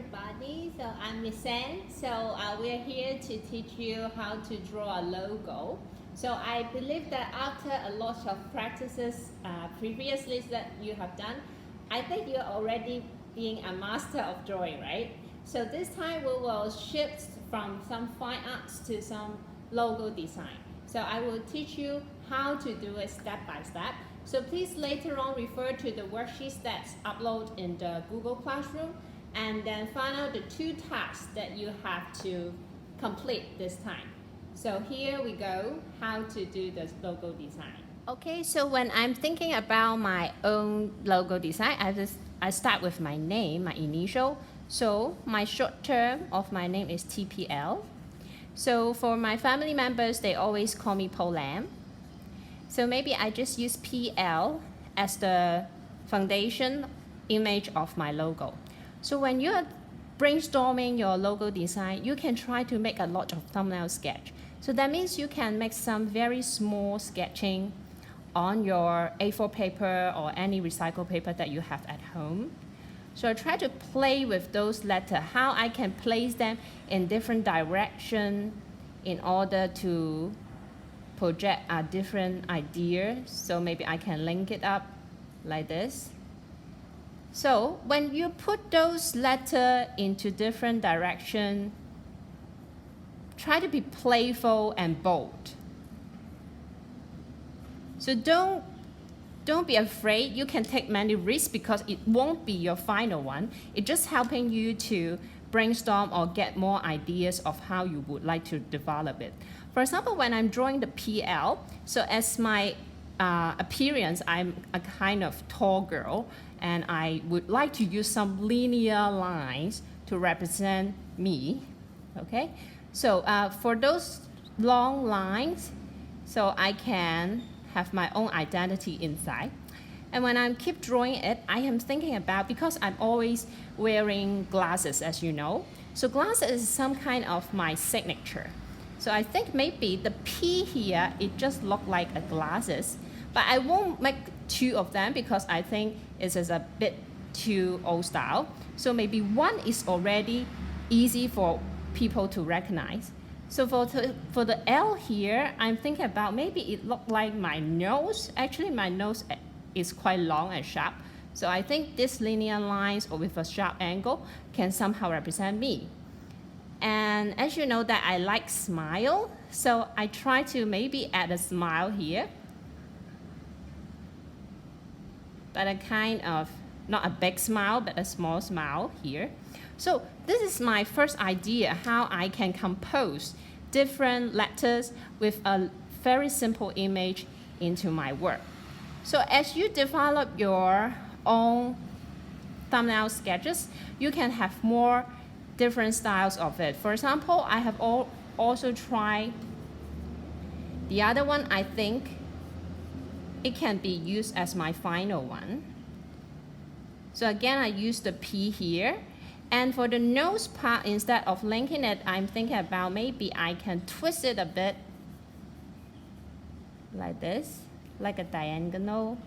everybody. So I'm Miss San. So we're here to teach you how to draw a logo. So I believe that after a lot of practices previously that you have done, I think you're already being a master of drawing, right? So this time we will shift from some fine arts to some logo design. So I will teach you how to do it step by step. So please later on refer to the worksheets that's uploaded in the Google Classroom and then find out the 2 tasks that you have to complete this time. So here we go, how to do the logo design. Okay, so when I'm thinking about my own logo design, I start with my name, my initial. So my short term of my name is TPL. So for my family members, they always call me Polam. So maybe I just use PL as the foundation image of my logo. So when you're brainstorming your logo design, you can try to make a lot of thumbnail sketch. So that means you can make some very small sketching on your A4 paper or any recycled paper that you have at home. So I try to play with those letters, how I can place them in different direction in order to project a different idea. So maybe I can link it up like this. So when you put those letters into different direction, try to be playful and bold. So don't be afraid. You can take many risks because it won't be your final one. It's just helping you to brainstorm or get more ideas of how you would like to develop it. For example, when I'm drawing the PL, so as my appearance, I'm a kind of tall girl, and I would like to use some linear lines to represent me, okay? So for those long lines, so I can have my own identity inside. And when I keep drawing it, I am thinking about, because I'm always wearing glasses, as you know. So glasses is some kind of my signature. So I think maybe the P here, it just look like a glasses, but I won't make 2 of them because I think it is a bit too old style. So maybe 1 is already easy for people to recognize. So for the L here, I'm thinking about maybe it looked like my nose. Actually, my nose is quite long and sharp. So I think this linear lines or with a sharp angle can somehow represent me. And as you know that I like smile, so I try to maybe add a smile here. But a kind of, not a big smile, but a small smile here. So this is my first idea, how I can compose different letters with a very simple image into my work. So as you develop your own thumbnail sketches, you can have more different styles of it. For example, I have also tried the other one. I think it can be used as my final one. So again, I use the P here. And for the nose part, instead of linking it, I'm thinking about maybe I can twist it a bit like this, like a diagonal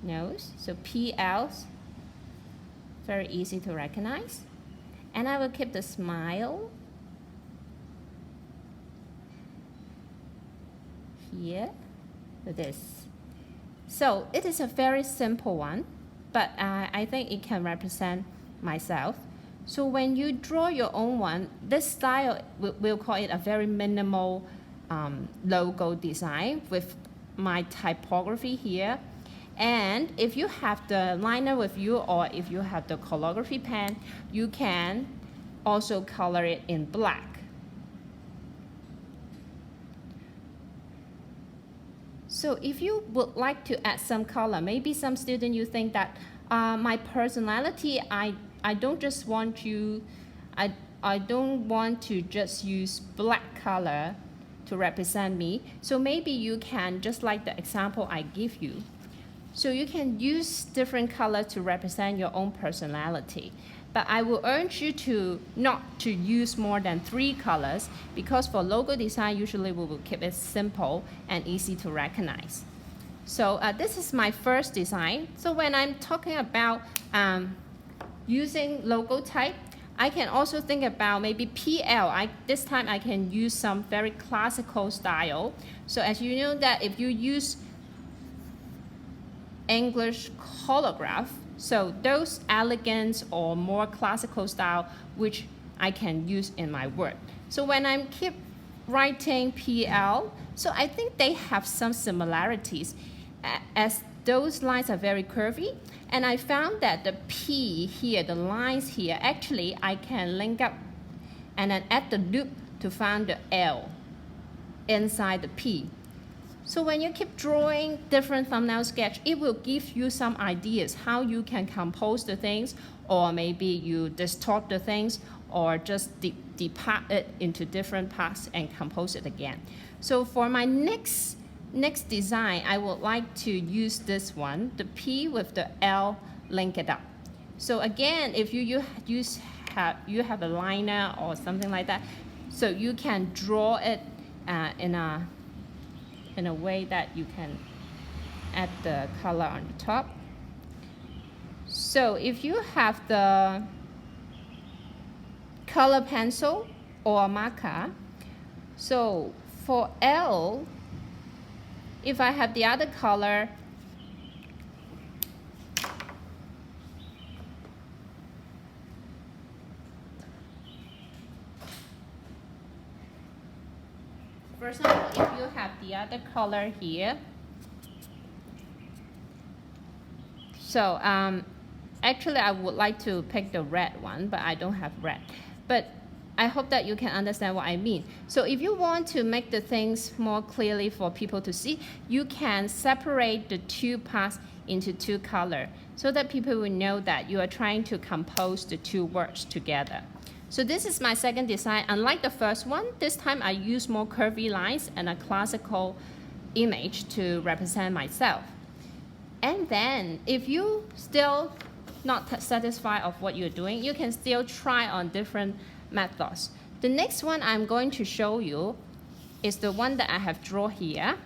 nose. So PL, very easy to recognize. And I will keep the smile here with this. So it is a very simple one, but I think it can represent myself. So when you draw your own one, this style, we'll call it a very minimal logo design with my typography here. And if you have the liner with you, or if you have the calligraphy pen, you can also color it in black. So if you would like to add some color, maybe some student you think that my personality, I don't just want you, I don't want to just use black color to represent me. So maybe you can, just like the example I give you, so you can use different colors to represent your own personality. But I will urge you to not to use more than 3 colors, because for logo design, usually we will keep it simple and easy to recognize. So this is my first design. So when I'm talking about using logo type, I can also think about maybe PL. This time I can use some very classical style. So as you know that if you use English holograph, so those elegant or more classical style which I can use in my work. So when I keep writing PL, so I think they have some similarities as those lines are very curvy, and I found that the P here, the lines here, actually I can link up and then add the loop to find the L inside the P. So when you keep drawing different thumbnail sketch, it will give you some ideas how you can compose the things, or maybe you distort the things, or just depart it into different parts and compose it again. So for my next design, I would like to use this one, the P with the L, link it up. So again, if you have a liner or something like that, so you can draw it in a way that you can add the color on the top. So if you have the color pencil or marker, so for L, if I have the other color, for example, if you have the other color here, so actually I would like to pick the red one, but I don't have red. But I hope that you can understand what I mean. So if you want to make the things more clearly for people to see, you can separate the two parts into two colors so that people will know that you are trying to compose the two words together. So this is my second design. Unlike the first one, this time I use more curvy lines and a classical image to represent myself. And then if you still not satisfied of what you're doing, you can still try on different methods. The next one I'm going to show you is the one that I have drawn here.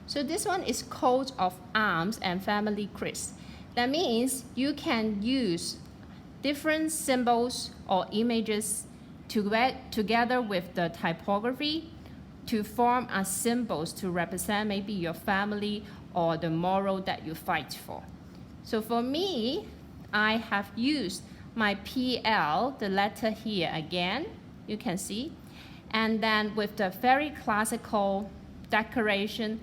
So this one is coat of arms and family crest. That means you can use different symbols or images together with the typography to form a symbols to represent maybe your family or the moral that you fight for. So for me, I have used my PL, the letter here again, you can see, and then with the very classical decoration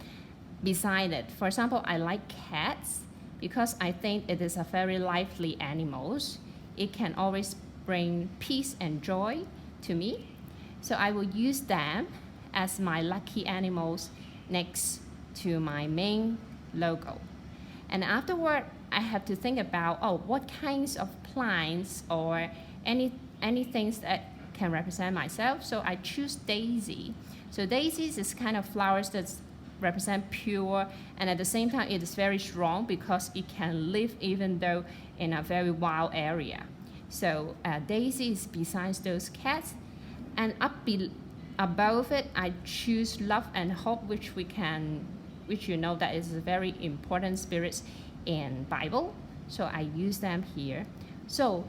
beside it. For example, I like cats because I think it is a very lively animal. It can always bring peace and joy to me. So I will use them as my lucky animals next to my main logo. And afterward, I have to think about, what kinds of plants or any things that can represent myself. So I choose daisy. So daisies is kind of flowers that represent pure, and at the same time it is very strong because it can live even though in a very wild area. So daisy is besides those cats, and above it I choose love and hope, which you know that is a very important spirits in Bible. So I use them here. So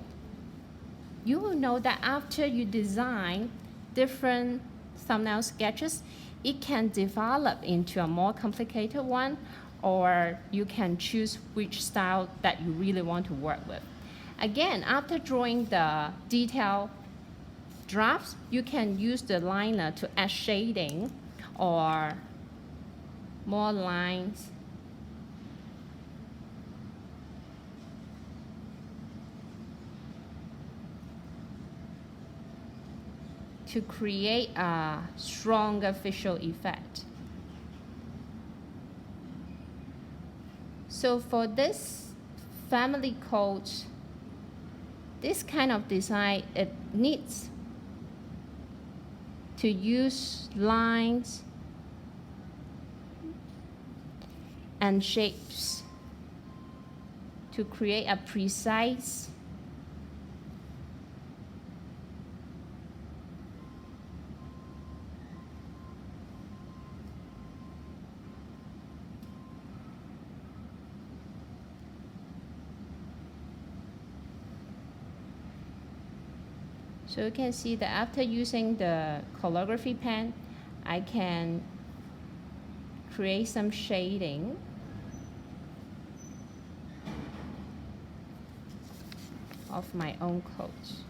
you will know that after you design different thumbnail sketches, it can develop into a more complicated one, or you can choose which style that you really want to work with. Again, after drawing the detailed drafts, you can use the liner to add shading or more lines. To create a stronger visual effect. So for this family coat, this kind of design, it needs to use lines and shapes to create a precise So you can see that after using the calligraphy pen, I can create some shading. Of my own coats.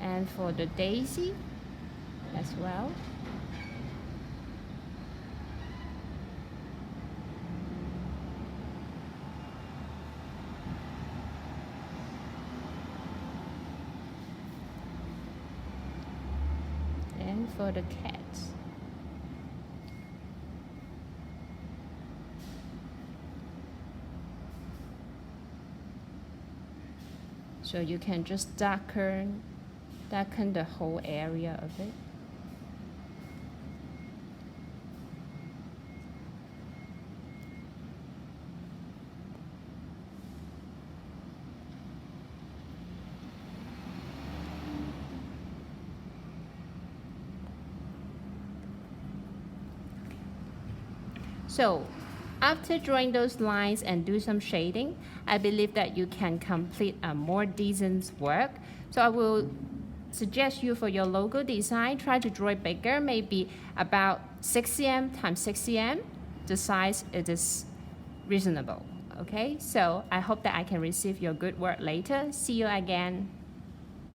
And for the daisy as well. And for the cats. So you can just darken the whole area of it. So after drawing those lines and do some shading, I believe that you can complete a more decent work. So I will suggest you for your logo design, try to draw it bigger, maybe about 6 cm times 6 cm. The size it is reasonable. Okay, so I hope that I can receive your good work later. See you again.